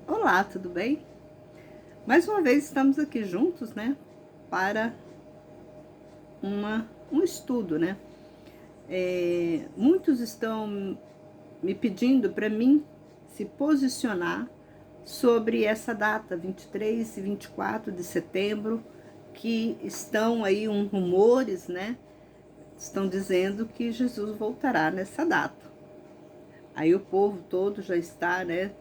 Olá, tudo bem? Mais uma vez estamos aqui juntos, né? Para um estudo, né? Muitos estão me pedindo para mim se posicionar sobre essa data, 23 e 24 de setembro, que estão aí rumores, né? Estão dizendo que Jesus voltará nessa data. Aí o povo todo já está, né?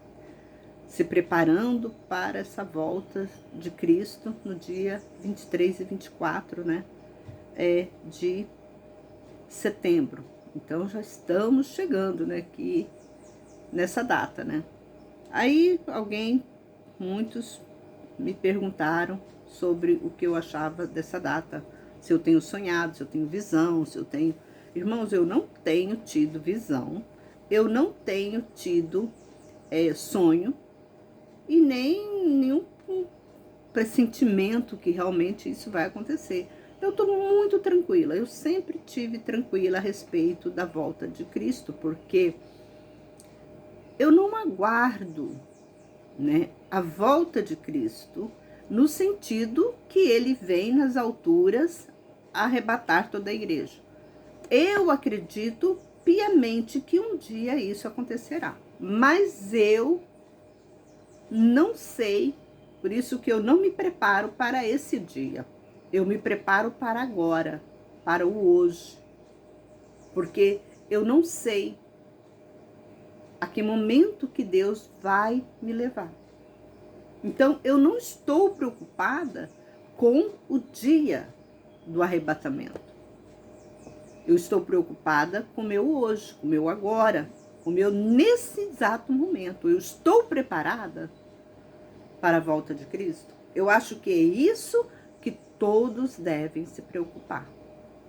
Se preparando para essa volta de Cristo no dia 23 e 24, né, de setembro. Então já estamos chegando, né, aqui nessa data, né. Aí muitos me perguntaram sobre o que eu achava dessa data, se eu tenho sonhado, se eu tenho visão, se eu tenho... Irmãos, eu não tenho tido visão, eu não tenho tido sonho, e nem nenhum pressentimento que realmente isso vai acontecer. Eu estou muito tranquila, eu sempre tive tranquila a respeito da volta de Cristo, porque eu não aguardo, né, a volta de Cristo no sentido que ele vem nas alturas arrebatar toda a igreja. Eu acredito piamente que um dia isso acontecerá, mas eu não sei, por isso que eu não me preparo para esse dia. Eu me preparo para agora, para o hoje. Porque eu não sei a que momento que Deus vai me levar. Então, eu não estou preocupada com o dia do arrebatamento. Eu estou preocupada com o meu hoje, com o meu agora, com o meu nesse exato momento. Eu estou preparada para a volta de Cristo? Eu acho que é isso que todos devem se preocupar.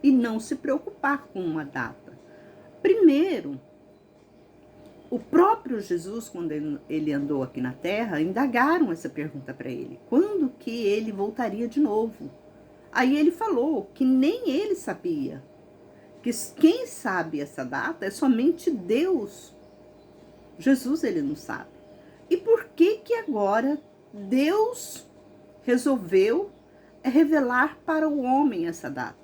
E não se preocupar com uma data. Primeiro, o próprio Jesus, quando ele andou aqui na Terra, indagaram essa pergunta para ele. Quando que ele voltaria de novo? Aí ele falou que nem ele sabia. Que quem sabe essa data é somente Deus. Jesus, ele não sabe. E por que que agora Deus resolveu revelar para o homem essa data?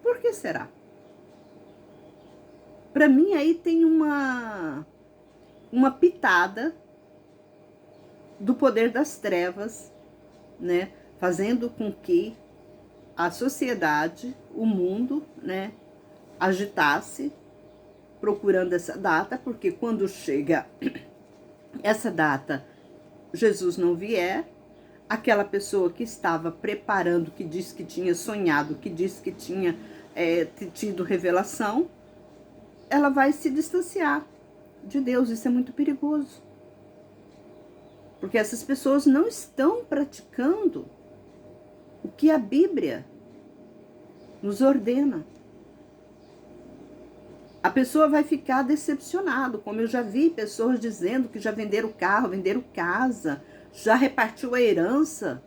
Por que será? Para mim aí tem uma pitada do poder das trevas, né, fazendo com que a sociedade, o mundo, né, agitasse procurando essa data, porque quando chega essa data, Jesus não vier, aquela pessoa que estava preparando, que disse que tinha sonhado, que disse que tinha tido revelação, ela vai se distanciar de Deus. Isso é muito perigoso. Porque essas pessoas não estão praticando o que a Bíblia nos ordena. A pessoa vai ficar decepcionada, como eu já vi pessoas dizendo que já venderam carro, venderam casa, já repartiu a herança,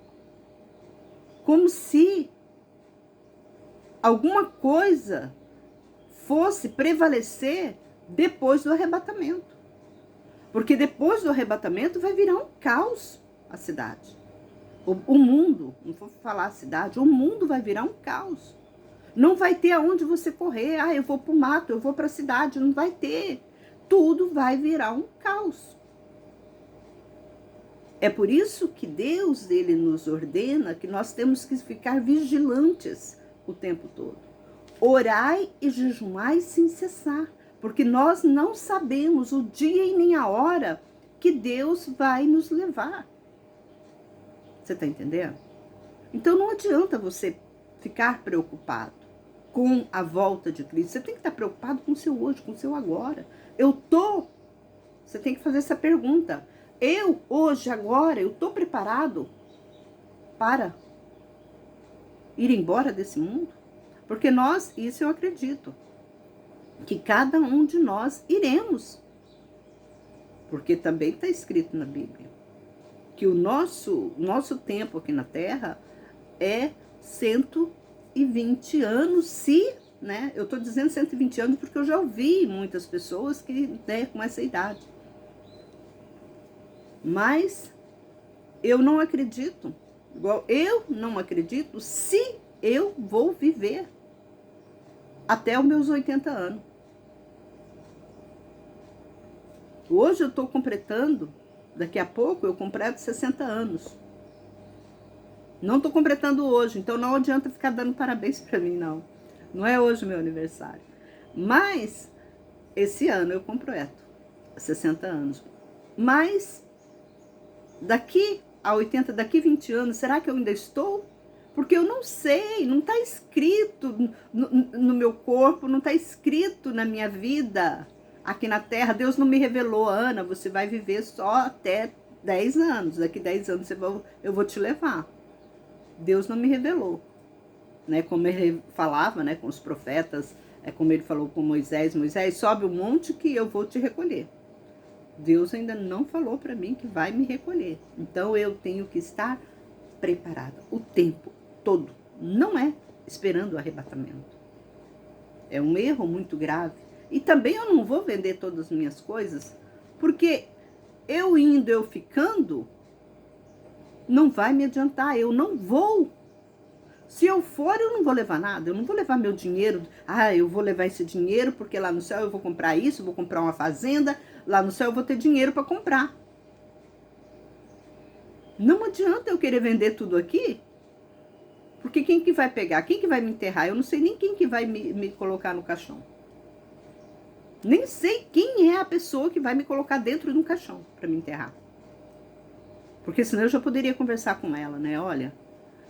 como se alguma coisa fosse prevalecer depois do arrebatamento. Porque depois do arrebatamento vai virar um caos a cidade. O mundo, não vou falar a cidade, o mundo vai virar um caos. Não vai ter aonde você correr. Ah, eu vou para o mato, eu vou para a cidade. Não vai ter. Tudo vai virar um caos. É por isso que Deus, ele nos ordena que nós temos que ficar vigilantes o tempo todo. Orai e jejuai sem cessar, porque nós não sabemos o dia e nem a hora que Deus vai nos levar. Você está entendendo? Então não adianta você ficar preocupado com a volta de Cristo. Você tem que estar preocupado com o seu hoje, com o seu agora. Você tem que fazer essa pergunta. Eu, hoje, agora, eu estou preparado para ir embora desse mundo? Porque isso eu acredito, que cada um de nós iremos. Porque também está escrito na Bíblia que o nosso tempo aqui na Terra é 120 anos, né? Eu estou dizendo 120 anos porque eu já ouvi muitas pessoas que, né, com essa idade. Mas eu não acredito, igual eu não acredito se eu vou viver até os meus 80 anos. Hoje eu estou completando, daqui a pouco eu completo 60 anos. Não estou completando hoje, então não adianta ficar dando parabéns para mim, não. Não é hoje meu aniversário. Mas esse ano eu completo 60 anos. Mas daqui a 80, daqui 20 anos, será que eu ainda estou? Porque eu não sei, não está escrito no meu corpo, não está escrito na minha vida aqui na Terra. Deus não me revelou, Ana, você vai viver só até 10 anos. Daqui 10 anos eu vou te levar. Deus não me revelou. Né? Como ele falava, né, com os profetas, como ele falou com Moisés, Moisés, sobe o monte que eu vou te recolher. Deus ainda não falou para mim que vai me recolher. Então eu tenho que estar preparada o tempo todo. Não é esperando o arrebatamento. É um erro muito grave. E também eu não vou vender todas as minhas coisas, porque eu indo, eu ficando, não vai me adiantar. Eu não vou. Se eu for, eu não vou levar nada. Eu não vou levar meu dinheiro. Ah, eu vou levar esse dinheiro porque lá no céu eu vou comprar isso, vou comprar uma fazenda. Lá no céu eu vou ter dinheiro para comprar. Não adianta eu querer vender tudo aqui, porque quem que vai pegar? Quem que vai me enterrar? Eu não sei nem quem que vai me colocar no caixão. Nem sei quem é a pessoa que vai me colocar dentro de um caixão para me enterrar. Porque senão eu já poderia conversar com ela, né? Olha,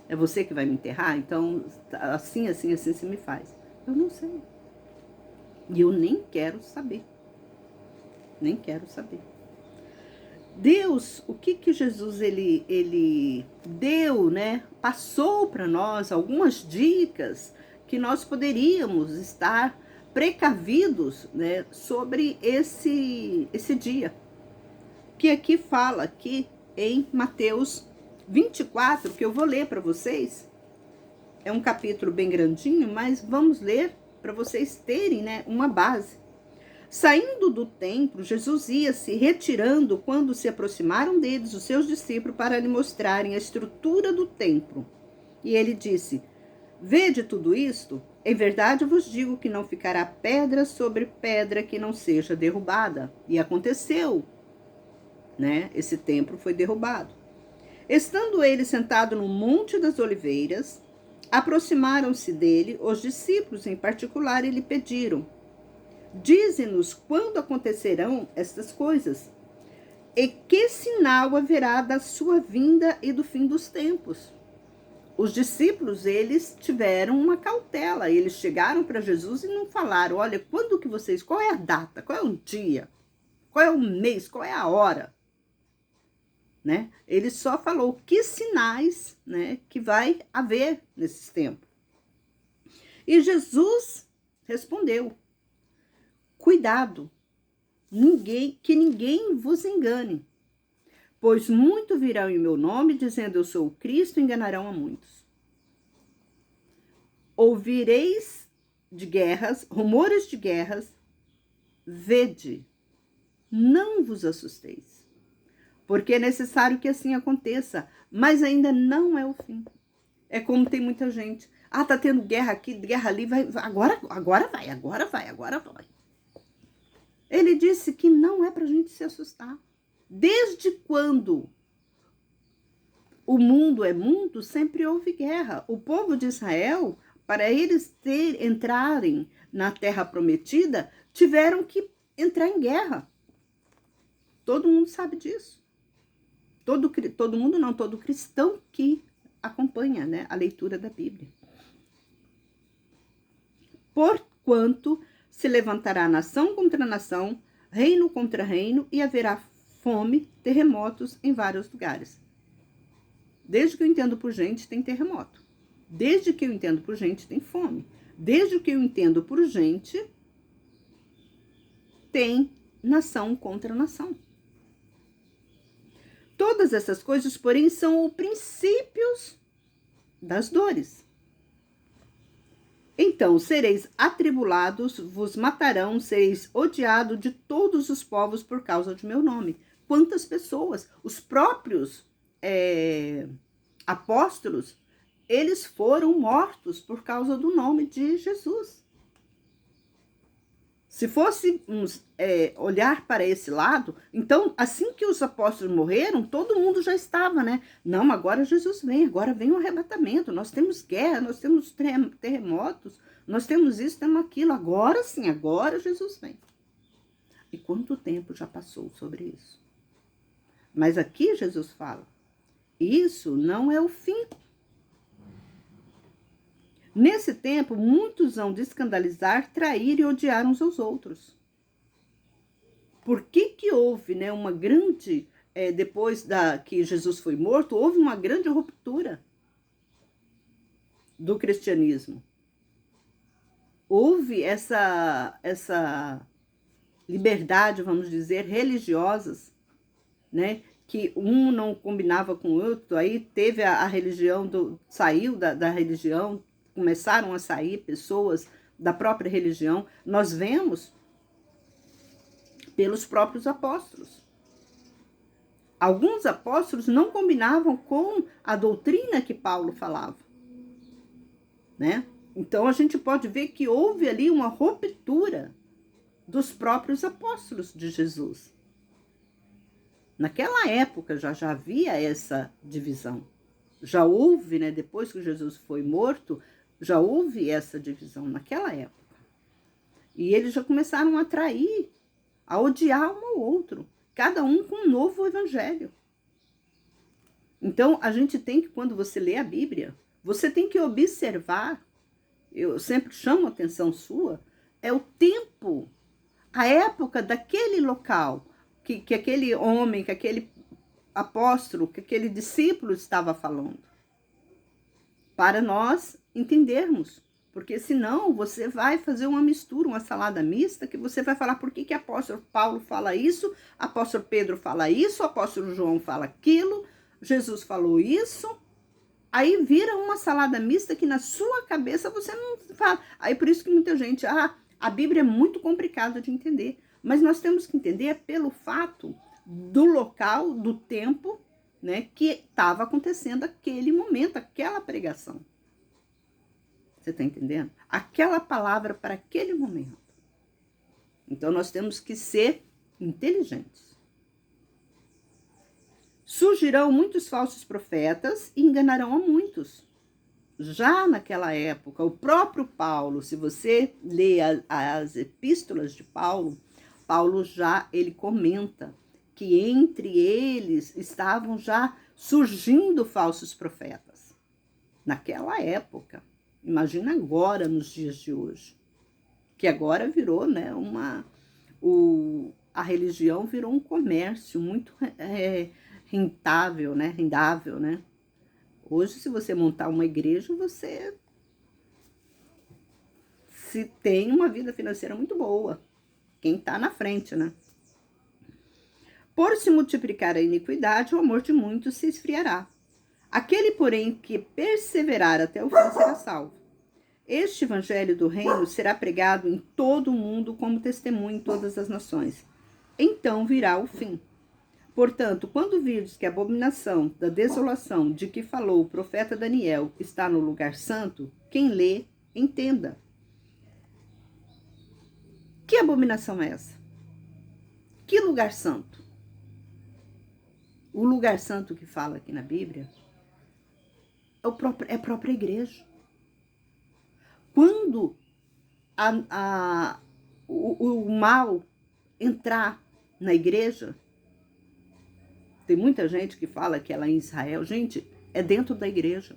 é você que vai me enterrar? Então, assim, assim, assim, se me faz. Eu não sei. E eu nem quero saber. Nem quero saber. Deus, o que Jesus ele deu, né? Passou para nós algumas dicas que nós poderíamos estar precavidos, né, sobre esse dia. Que aqui fala aqui em Mateus 24, que eu vou ler para vocês. É um capítulo bem grandinho, mas vamos ler para vocês terem, né, uma base. Saindo do templo, Jesus ia se retirando quando se aproximaram deles os seus discípulos para lhe mostrarem a estrutura do templo. E ele disse: Vede tudo isto? Em verdade vos digo que não ficará pedra sobre pedra que não seja derrubada. E aconteceu, né? Esse templo foi derrubado. Estando ele sentado no Monte das Oliveiras, aproximaram-se dele os discípulos em particular e lhe pediram: Dize-nos quando acontecerão estas coisas, e que sinal haverá da sua vinda e do fim dos tempos. Os discípulos, eles tiveram uma cautela, eles chegaram para Jesus e não falaram: olha, quando que vocês, qual é a data, qual é o dia, qual é o mês, qual é a hora, né? Ele só falou que sinais, né, que vai haver nesses tempos. E Jesus respondeu: Cuidado, que ninguém vos engane, pois muito virão em meu nome, dizendo eu sou o Cristo, e enganarão a muitos. Ouvireis de guerras, rumores de guerras, vede, não vos assusteis, porque é necessário que assim aconteça, mas ainda não é o fim. É como tem muita gente, tá tendo guerra aqui, guerra ali, agora vai. Ele disse que não é para a gente se assustar. Desde quando o mundo é mundo, sempre houve guerra. O povo de Israel, para eles entrarem na terra prometida, tiveram que entrar em guerra. Todo mundo sabe disso. Todo mundo não, todo cristão que acompanha, né, a leitura da Bíblia. Porquanto se levantará nação contra nação, reino contra reino, e haverá fome, terremotos em vários lugares. Desde que eu entendo por gente, tem terremoto. Desde que eu entendo por gente, tem fome. Desde que eu entendo por gente, tem nação contra nação. Todas essas coisas, porém, são os princípios das dores. Então sereis atribulados, vos matarão, sereis odiados de todos os povos por causa de meu nome. quantas pessoas, os próprios apóstolos, eles foram mortos por causa do nome de Jesus. Se fôssemos olhar para esse lado, então, assim que os apóstolos morreram, todo mundo já estava, né? Não, agora Jesus vem, agora vem o arrebatamento, nós temos guerra, nós temos terremotos, nós temos isso, temos aquilo, agora sim, agora Jesus vem. E quanto tempo já passou sobre isso? Mas aqui Jesus fala, isso não é o fim. Nesse tempo, muitos hão de escandalizar, trair e odiar uns aos outros. Por que houve, né, uma grande, depois que Jesus foi morto, houve uma grande ruptura do cristianismo. Houve essa liberdade, vamos dizer, religiosas, né, que um não combinava com o outro, aí teve a religião, saiu da religião, começaram a sair pessoas da própria religião. Nós vemos pelos próprios apóstolos. Alguns apóstolos não combinavam com a doutrina que Paulo falava, né? Então a gente pode ver que houve ali uma ruptura dos próprios apóstolos de Jesus. Naquela época já havia essa divisão. Já houve, né, depois que Jesus foi morto, já houve essa divisão naquela época. E eles já começaram a trair, a odiar um ao outro, cada um com um novo evangelho. Então, a gente tem que, quando você lê a Bíblia, você tem que observar, eu sempre chamo a atenção sua, é o tempo, a época daquele local, que aquele homem, que aquele apóstolo, que aquele discípulo estava falando. Para nós entendermos, porque senão você vai fazer uma mistura, uma salada mista, que você vai falar por que apóstolo Paulo fala isso, apóstolo Pedro fala isso, apóstolo João fala aquilo, Jesus falou isso, aí vira uma salada mista que na sua cabeça você não fala. Aí por isso que muita gente, a Bíblia é muito complicada de entender, mas nós temos que entender pelo fato do local, do tempo, né, que estava acontecendo aquele momento, aquela pregação. Você está entendendo? Aquela palavra para aquele momento. Então, nós temos que ser inteligentes. Surgirão muitos falsos profetas e enganarão a muitos. Já naquela época, o próprio Paulo, se você lê as epístolas de Paulo, Paulo ele comenta que entre eles estavam já surgindo falsos profetas. Naquela época. Imagina agora, nos dias de hoje. Que agora virou, né, a religião virou um comércio muito rentável, né? Rendável, né? Hoje, se você montar uma igreja, você se tem uma vida financeira muito boa. Quem está na frente, né? Por se multiplicar a iniquidade, o amor de muitos se esfriará. Aquele, porém, que perseverar até o fim será salvo. Este evangelho do reino será pregado em todo o mundo como testemunho em todas as nações. Então virá o fim. Portanto, quando virdes que a abominação da desolação de que falou o profeta Daniel está no lugar santo, quem lê, entenda. Que abominação é essa? Que lugar santo? O lugar santo que fala aqui na Bíblia é a própria igreja. Quando o mal entrar na igreja, tem muita gente que fala que ela é em Israel. Gente, é dentro da igreja.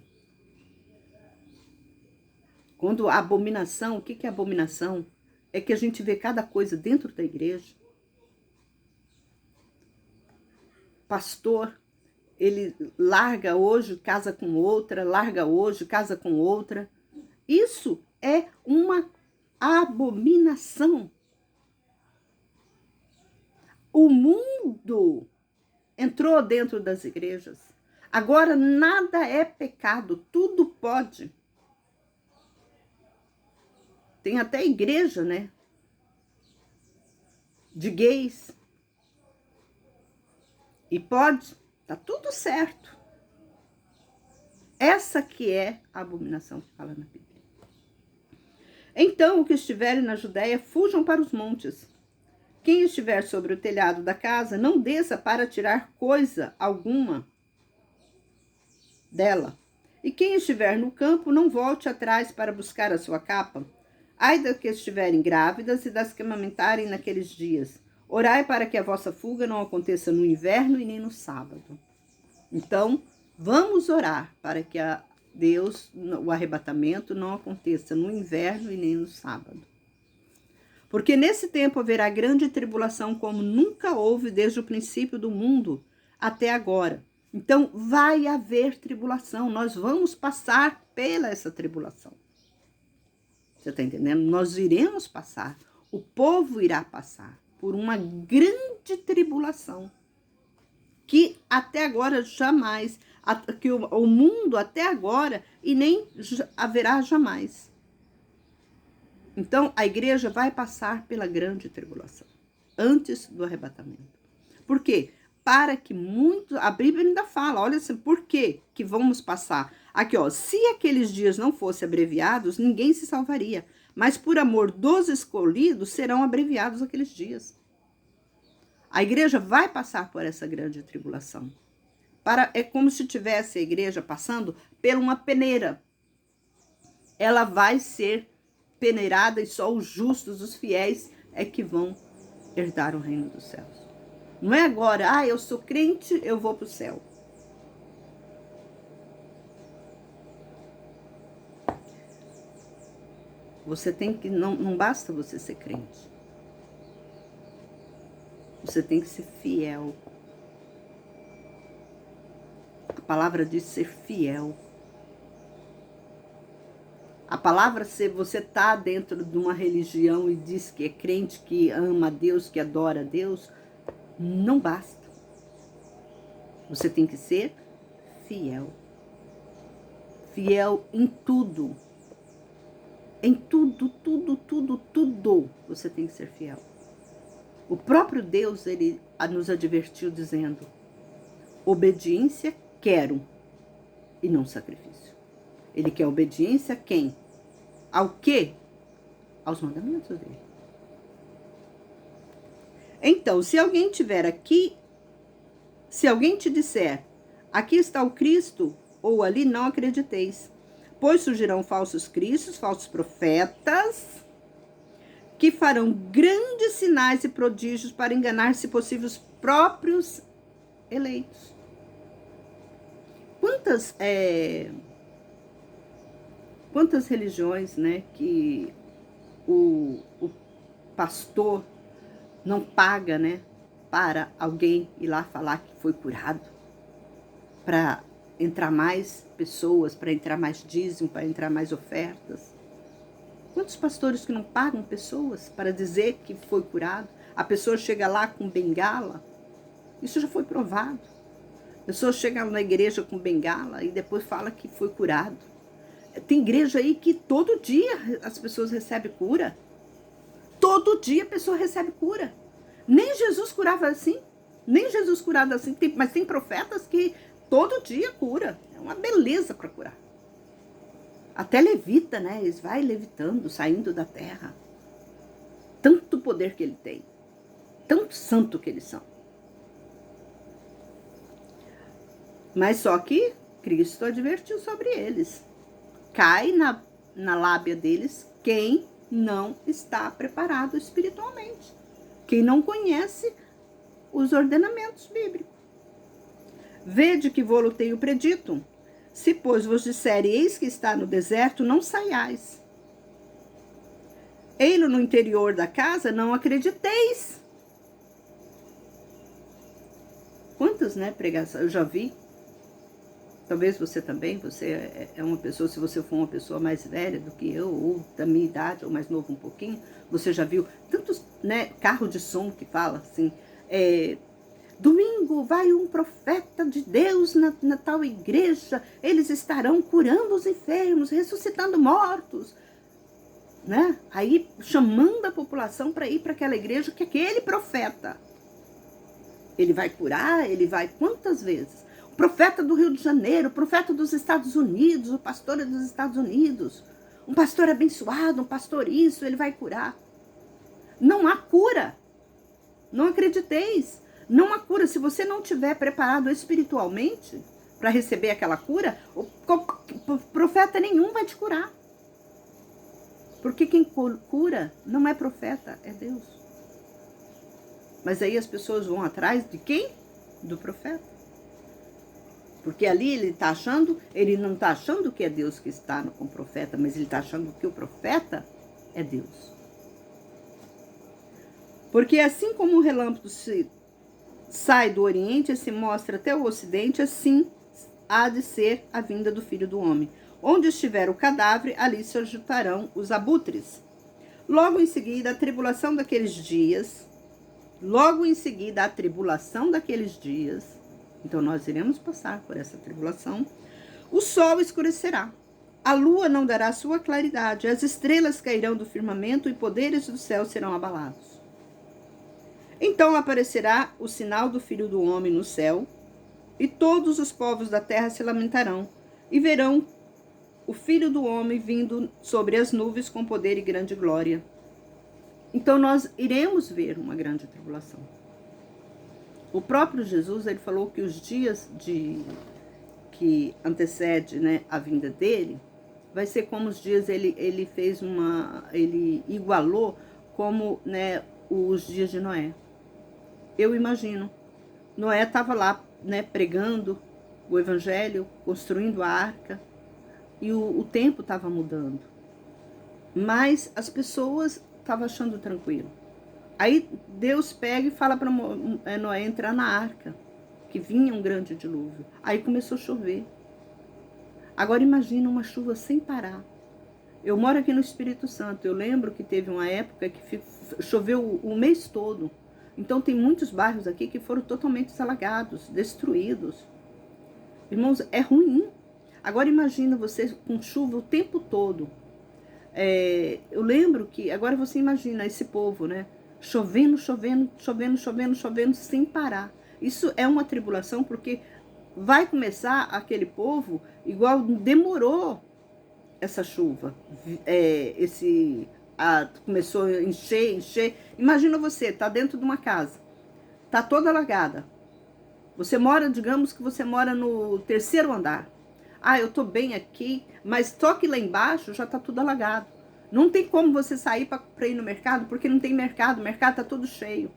Quando a abominação, o que é abominação? É que a gente vê cada coisa dentro da igreja. Pastor, ele larga hoje, casa com outra, larga hoje, casa com outra. Isso é uma abominação. O mundo entrou dentro das igrejas. Agora nada é pecado, tudo pode. Tem até igreja, né? De gays. E pode, tá tudo certo. Essa que é a abominação que fala na Bíblia. Então, os que estiverem na Judéia, fujam para os montes. Quem estiver sobre o telhado da casa, não desça para tirar coisa alguma dela. E quem estiver no campo, não volte atrás para buscar a sua capa. Ai das que estiverem grávidas e das que amamentarem naqueles dias. Orai para que a vossa fuga não aconteça no inverno e nem no sábado. Então, vamos orar para que o arrebatamento não aconteça no inverno e nem no sábado. Porque nesse tempo haverá grande tribulação como nunca houve desde o princípio do mundo até agora. Então, vai haver tribulação. Nós vamos passar pela essa tribulação. Você está entendendo? Nós iremos passar. O povo irá passar por uma grande tribulação. Que até agora jamais, que o mundo até agora e nem haverá jamais. Então, a igreja vai passar pela grande tribulação, antes do arrebatamento. Por quê? Para que muitos, a Bíblia ainda fala, olha assim, por quê que vamos passar? Aqui, ó, se aqueles dias não fossem abreviados, ninguém se salvaria. Mas por amor dos escolhidos, serão abreviados aqueles dias. A igreja vai passar por essa grande tribulação. É como se tivesse a igreja passando por uma peneira. Ela vai ser peneirada e só os justos, os fiéis, é que vão herdar o reino dos céus. Não é agora, eu sou crente, eu vou para o céu. Você tem que, não basta você ser crente. Você tem que ser fiel. A palavra diz ser fiel. A palavra, se você está dentro de uma religião e diz que é crente, que ama a Deus, que adora a Deus, não basta. Você tem que ser fiel. Fiel em tudo. Em tudo, tudo. Você tem que ser fiel. O próprio Deus, ele nos advertiu dizendo: obediência quero e não sacrifício. Ele quer obediência a quem? Ao quê? Aos mandamentos dele. Então, se alguém tiver aqui, se alguém te disser, aqui está o Cristo, ou ali, não acrediteis. Pois surgirão falsos cristos, falsos profetas, que farão grandes sinais e prodígios para enganar, se possível, os próprios eleitos. Quantas religiões, né, que o pastor não paga, né, para alguém ir lá falar que foi curado, para entrar mais pessoas, para entrar mais dízimo, para entrar mais ofertas. Quantos pastores que não pagam pessoas para dizer que foi curado? A pessoa chega lá com bengala, isso já foi provado. A pessoa chega na igreja com bengala e depois fala que foi curado. Tem igreja aí que todo dia as pessoas recebem cura. Todo dia a pessoa recebe cura. Nem Jesus curava assim. Nem Jesus curava assim. Mas tem profetas que todo dia cura. É uma beleza para curar. Até levita, né? Eles vai levitando, saindo da terra. Tanto poder que ele tem. Tão santo que eles são. Mas só que Cristo advertiu sobre eles. Cai na lábia deles quem não está preparado espiritualmente. Quem não conhece os ordenamentos bíblicos. Vede que vô-lo tenho predito. Se, pois, vos disserem, eis que está no deserto, não saiais. Ei-lo no interior da casa, não acrediteis. Quantas, né, pregações eu já vi. Talvez você também, você é uma pessoa, se você for uma pessoa mais velha do que eu, ou da minha idade, ou mais novo um pouquinho, você já viu tantos, né, carro de som que fala assim, domingo vai um profeta de Deus na tal igreja, eles estarão curando os enfermos, ressuscitando mortos, né? Aí chamando a população para ir para aquela igreja que aquele profeta Ele vai curar, ele vai quantas vezes? O profeta do Rio de Janeiro, o profeta dos Estados Unidos, o pastor dos Estados Unidos, um pastor abençoado, um pastor isso, ele vai curar. Não há cura. Não acrediteis. Não há cura. Se você não estiver preparado espiritualmente para receber aquela cura, o profeta nenhum vai te curar. Porque quem cura não é profeta, é Deus. Mas aí as pessoas vão atrás de quem? Do profeta. Porque ali ele não está achando que é Deus que está com o profeta, mas ele está achando que o profeta é Deus. Porque assim como o relâmpago sai do Oriente e se mostra até o Ocidente, assim há de ser a vinda do Filho do Homem. Onde estiver o cadáver, ali se ajuntarão os abutres. Logo em seguida, a tribulação daqueles dias, então nós iremos passar por essa tribulação, o sol escurecerá, a lua não dará sua claridade, as estrelas cairão do firmamento e poderes do céu serão abalados. Então aparecerá o sinal do Filho do Homem no céu, e todos os povos da terra se lamentarão, e verão o Filho do Homem vindo sobre as nuvens com poder e grande glória. Então nós iremos ver uma grande tribulação. O próprio Jesus, ele falou que os dias que antecede, né, a vinda dele, vai ser como os dias, ele igualou como, né, os dias de Noé. Eu imagino, Noé estava lá, né, pregando o evangelho, construindo a arca, e o tempo estava mudando. Mas as pessoas estavam achando tranquilo. Aí Deus pega e fala para Noé entrar na arca, que vinha um grande dilúvio. Aí começou a chover. Agora imagina uma chuva sem parar. Eu moro aqui no Espírito Santo. Eu lembro que teve uma época que choveu o mês todo. Então tem muitos bairros aqui que foram totalmente alagados, destruídos. Irmãos, é ruim. Agora imagina você com chuva o tempo todo. Eu lembro que, agora você imagina esse povo, né? Chovendo sem parar. Isso é uma tribulação porque vai começar aquele povo, igual demorou essa chuva. Começou a encher. Imagina você, tá dentro de uma casa, tá toda alagada. Você mora, digamos que você mora no 3º andar. Ah, eu tô bem aqui, mas só que lá embaixo já tá tudo alagado. Não tem como você sair para ir no mercado, porque não tem mercado. O mercado tá todo cheio,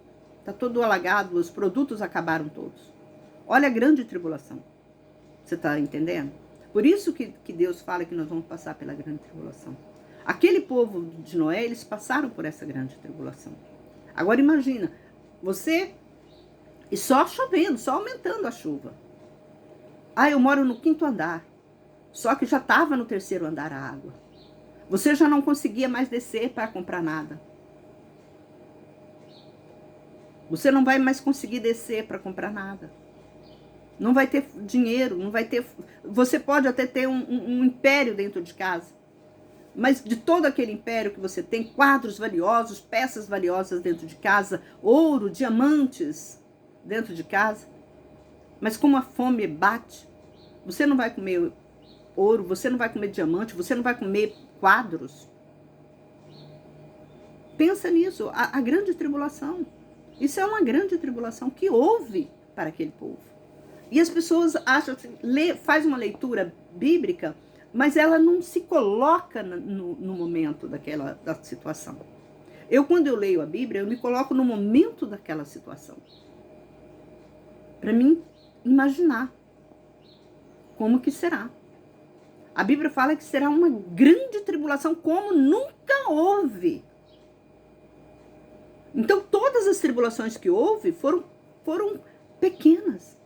tá todo alagado, os produtos acabaram todos. Olha a grande tribulação. Você tá entendendo? Por isso que Deus fala que nós vamos passar pela grande tribulação. Aquele povo de Noé, eles passaram por essa grande tribulação. Agora imagina, você, e só chovendo, só aumentando a chuva. Ah, eu moro no 5º andar, só que já estava no 3º andar a água. Você já não conseguia mais descer para comprar nada. Você não vai mais conseguir descer para comprar nada. Não vai ter dinheiro, não vai ter... Você pode até ter um império dentro de casa. Mas de todo aquele império que você tem, quadros valiosos, peças valiosas dentro de casa, ouro, diamantes dentro de casa. Mas como a fome bate, você não vai comer ouro, você não vai comer diamante, você não vai comer quadros. Pensa nisso, a grande tribulação. Isso é uma grande tribulação que houve para aquele povo. E as pessoas acham assim, faz uma leitura bíblica, mas ela não se coloca no momento da situação. Quando eu leio a Bíblia, eu me coloco no momento daquela situação. Para mim, imaginar como que será. A Bíblia fala que será uma grande tribulação como nunca houve. Então, todas as tribulações que houve foram pequenas.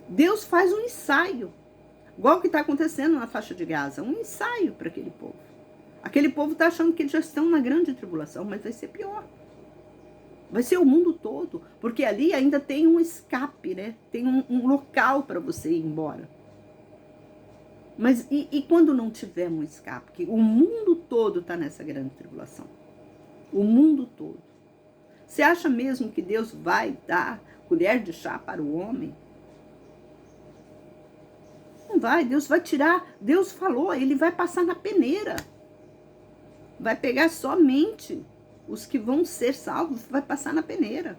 Deus faz um ensaio, igual o que está acontecendo na faixa de Gaza, um ensaio para aquele povo. Aquele povo está achando que eles já estão na grande tribulação, mas vai ser pior. Vai ser o mundo todo, porque ali ainda tem um escape, né? Tem um local para você ir embora. Mas e quando não tiver um escape? Que o mundo todo está nessa grande tribulação. O mundo todo. Você acha mesmo que Deus vai dar colher de chá para o homem? Não vai, Deus vai tirar, Deus falou, ele vai passar na peneira. Vai pegar somente os que vão ser salvos, vai passar na peneira.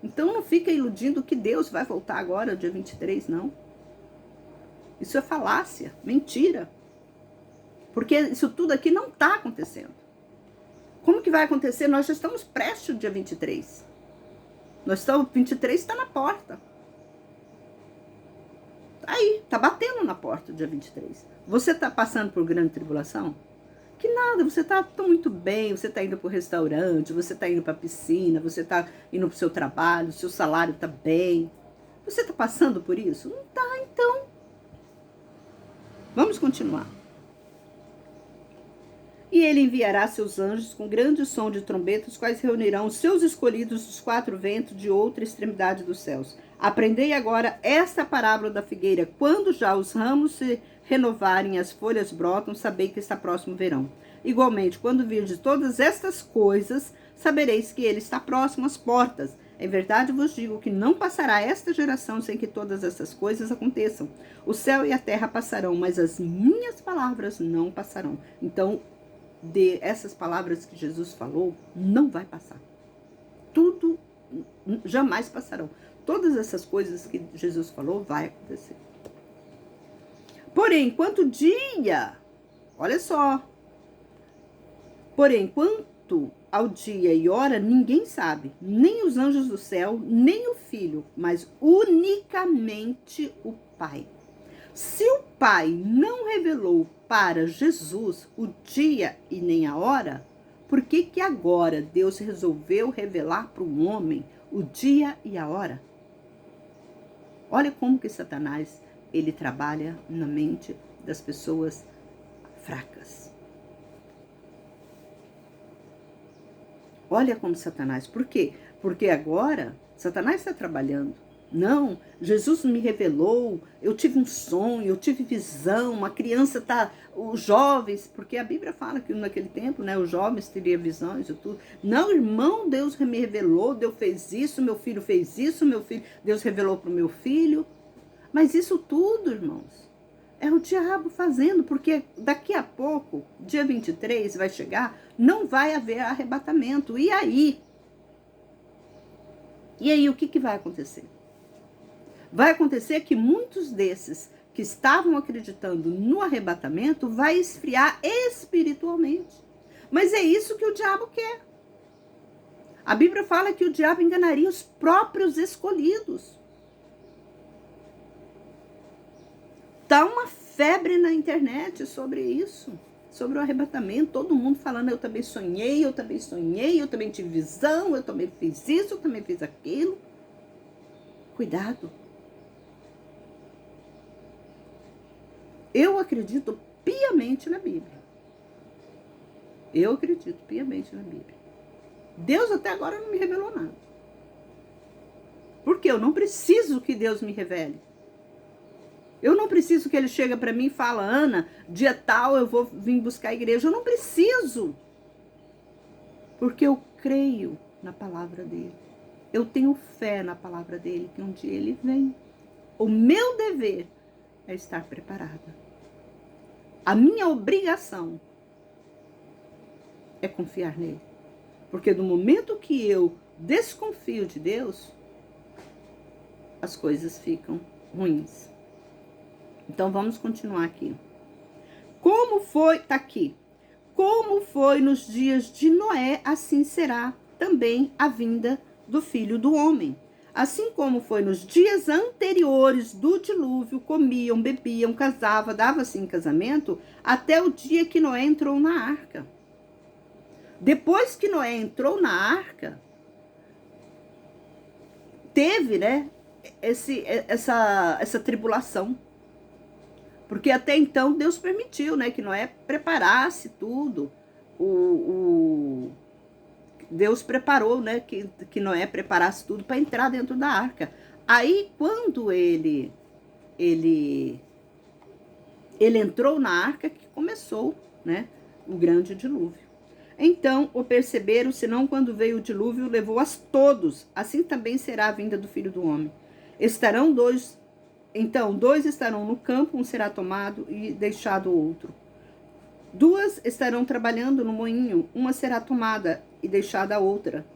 Então não fica iludindo que Deus vai voltar agora, dia 23, não. Isso é falácia, mentira. Porque isso tudo aqui não está acontecendo. Como que vai acontecer? Nós já estamos prestes ao dia 23. 23 está na porta. Aí, tá batendo na porta o dia 23. Você tá passando por grande tribulação? Que nada, você tá tão muito bem, você tá indo pro restaurante, você tá indo pra piscina, você tá indo pro seu trabalho, seu salário tá bem. Você tá passando por isso? Não tá, então. Vamos continuar. E ele enviará seus anjos com grande som de trombeta, os quais reunirão os seus escolhidos dos 4 ventos de outra extremidade dos céus. Aprendei agora esta parábola da figueira. Quando já os ramos se renovarem e as folhas brotam, sabei que está próximo o verão. Igualmente, quando virdes todas estas coisas, sabereis que ele está próximo às portas. Em verdade vos digo que não passará esta geração sem que todas essas coisas aconteçam. O céu e a terra passarão, mas as minhas palavras não passarão. Então, essas palavras que Jesus falou, não vai passar. Tudo jamais passarão. Todas essas coisas que Jesus falou, vai acontecer. Porém, quanto dia, olha só. Porém, quanto ao dia e hora, ninguém sabe, nem os anjos do céu, nem o Filho, mas unicamente o Pai. Se o Pai não revelou para Jesus o dia e nem a hora, por que que agora Deus resolveu revelar para o homem o dia e a hora? Olha como que Satanás, ele trabalha na mente das pessoas fracas. Olha como Satanás, por quê? Porque agora Satanás está trabalhando. Não, Jesus me revelou, eu tive um sonho, eu tive visão, uma criança tá, os jovens, porque a Bíblia fala que naquele tempo, né, os jovens teriam visões e tudo. Não, irmão, Deus me revelou, Deus fez isso, meu filho fez isso, Deus revelou para o meu filho. Mas isso tudo, irmãos, é o diabo fazendo, porque daqui a pouco, dia 23 vai chegar, não vai haver arrebatamento. E aí? E aí, o que vai acontecer? Vai acontecer que muitos desses que estavam acreditando no arrebatamento vai esfriar espiritualmente. Mas é isso que o diabo quer. A Bíblia fala que o diabo enganaria os próprios escolhidos. Tá uma febre na internet sobre isso, sobre o arrebatamento, todo mundo falando, eu também sonhei, eu também tive visão, eu também fiz isso, eu também fiz aquilo. Cuidado. Eu acredito piamente na Bíblia. Eu acredito piamente na Bíblia. Deus até agora não me revelou nada. Porque eu não preciso que Deus me revele. Eu não preciso que ele chegue para mim e fale, Ana, dia tal eu vou vir buscar a igreja. Eu não preciso. Porque eu creio na palavra dele. Eu tenho fé na palavra dele, que um dia ele vem. O meu dever é estar preparada. A minha obrigação é confiar nele. Porque no momento que eu desconfio de Deus, as coisas ficam ruins. Então vamos continuar aqui. Como foi, tá aqui. Como foi nos dias de Noé, assim será também a vinda do Filho do Homem. Assim como foi nos dias anteriores do dilúvio, comiam, bebiam, casavam, davam-se em casamento, até o dia que Noé entrou na arca. Depois que Noé entrou na arca, teve, né, essa tribulação. Porque até então Deus permitiu, né, que Noé preparasse tudo. Deus preparou, né, que Noé preparasse tudo para entrar dentro da arca. Aí, quando ele entrou na arca, que começou, né, o grande dilúvio. Então o perceberam, senão quando veio o dilúvio, levou-as todos. Assim também será a vinda do Filho do Homem. Dois estarão no campo, um será tomado e deixado o outro. Duas estarão trabalhando no moinho, uma será tomada e deixada a outra.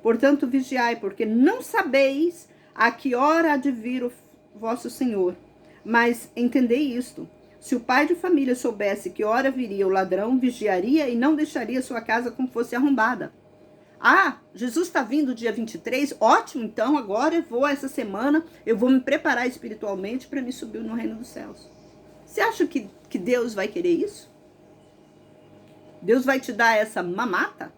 Portanto, vigiai, porque não sabeis a que hora há de vir o vosso Senhor. Mas entendei isto: se o pai de família soubesse que hora viria o ladrão, vigiaria e não deixaria sua casa como fosse arrombada. Ah, Jesus está vindo dia 23, ótimo, então agora essa semana, eu vou me preparar espiritualmente para me subir no reino dos céus. Você acha que Deus vai querer isso? Deus vai te dar essa mamata?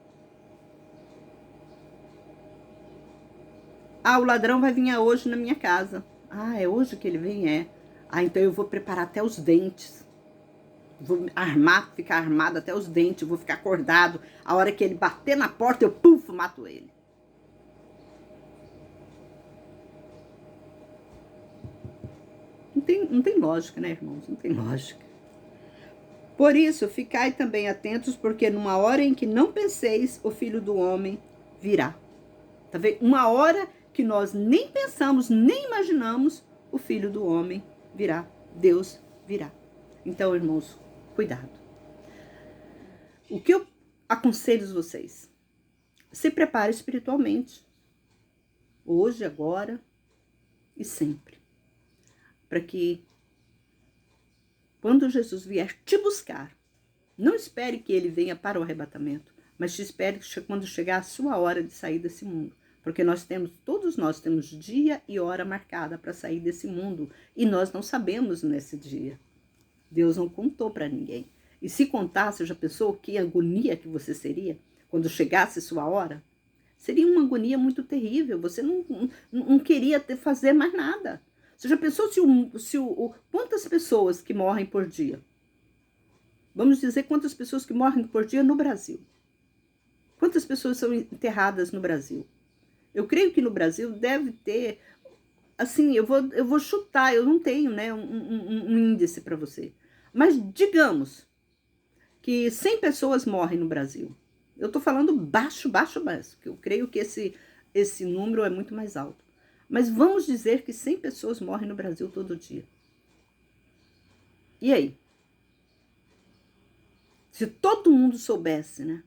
Ah, o ladrão vai vir hoje na minha casa. Ah, é hoje que ele vem? É. Ah, então eu vou preparar até os dentes. Vou ficar armado até os dentes, vou ficar acordado. A hora que ele bater na porta, eu mato ele. Não tem lógica, né, irmãos? Não tem lógica. Por isso, ficai também atentos, porque numa hora em que não penseis, o Filho do Homem virá. Tá vendo? Uma hora que nós nem pensamos, nem imaginamos, o Filho do Homem virá. Deus virá. Então, irmãos, cuidado. O que eu aconselho vocês? Se prepare espiritualmente. Hoje, agora e sempre. Para que, quando Jesus vier te buscar, não espere que ele venha para o arrebatamento, mas te espere quando chegar a sua hora de sair desse mundo. Porque todos nós temos dia e hora marcada para sair desse mundo. E nós não sabemos nesse dia. Deus não contou para ninguém. E se contasse, já pensou que agonia que você seria quando chegasse sua hora? Seria uma agonia muito terrível. Você não queria fazer mais nada. Você já pensou quantas pessoas que morrem por dia? Vamos dizer quantas pessoas que morrem por dia no Brasil. Quantas pessoas são enterradas no Brasil? Eu creio que no Brasil deve ter, assim, eu vou chutar, eu não tenho, né, um índice para você. Mas digamos que 100 pessoas morrem no Brasil. Eu tô falando baixo, que eu creio que esse número é muito mais alto. Mas vamos dizer que 100 pessoas morrem no Brasil todo dia. E aí? Se todo mundo soubesse, né?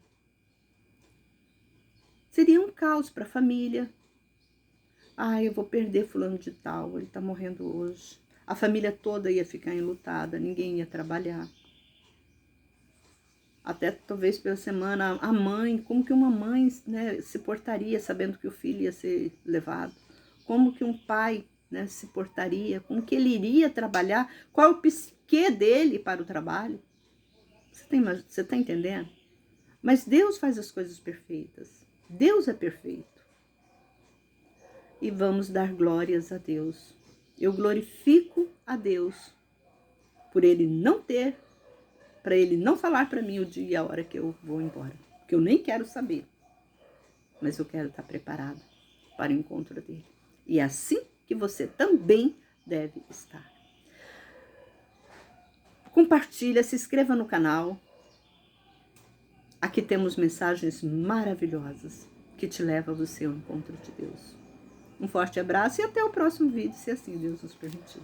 Seria um caos para a família. Ah, eu vou perder fulano de tal, ele tá morrendo hoje. A família toda ia ficar enlutada, ninguém ia trabalhar. Até talvez pela semana, a mãe, como que uma mãe, né, se portaria sabendo que o filho ia ser levado? Como que um pai, né, se portaria? Como que ele iria trabalhar? Qual é o psique dele para o trabalho? Você tá entendendo? Mas Deus faz as coisas perfeitas. Deus é perfeito. E vamos dar glórias a Deus. Eu glorifico a Deus por Ele não ter, para Ele não falar para mim o dia e a hora que eu vou embora. Porque eu nem quero saber. Mas eu quero estar preparada para o encontro dele. E é assim que você também deve estar. Compartilha, se inscreva no canal. Aqui temos mensagens maravilhosas que te levam você ao encontro de Deus. Um forte abraço e até o próximo vídeo, se assim Deus nos permitir.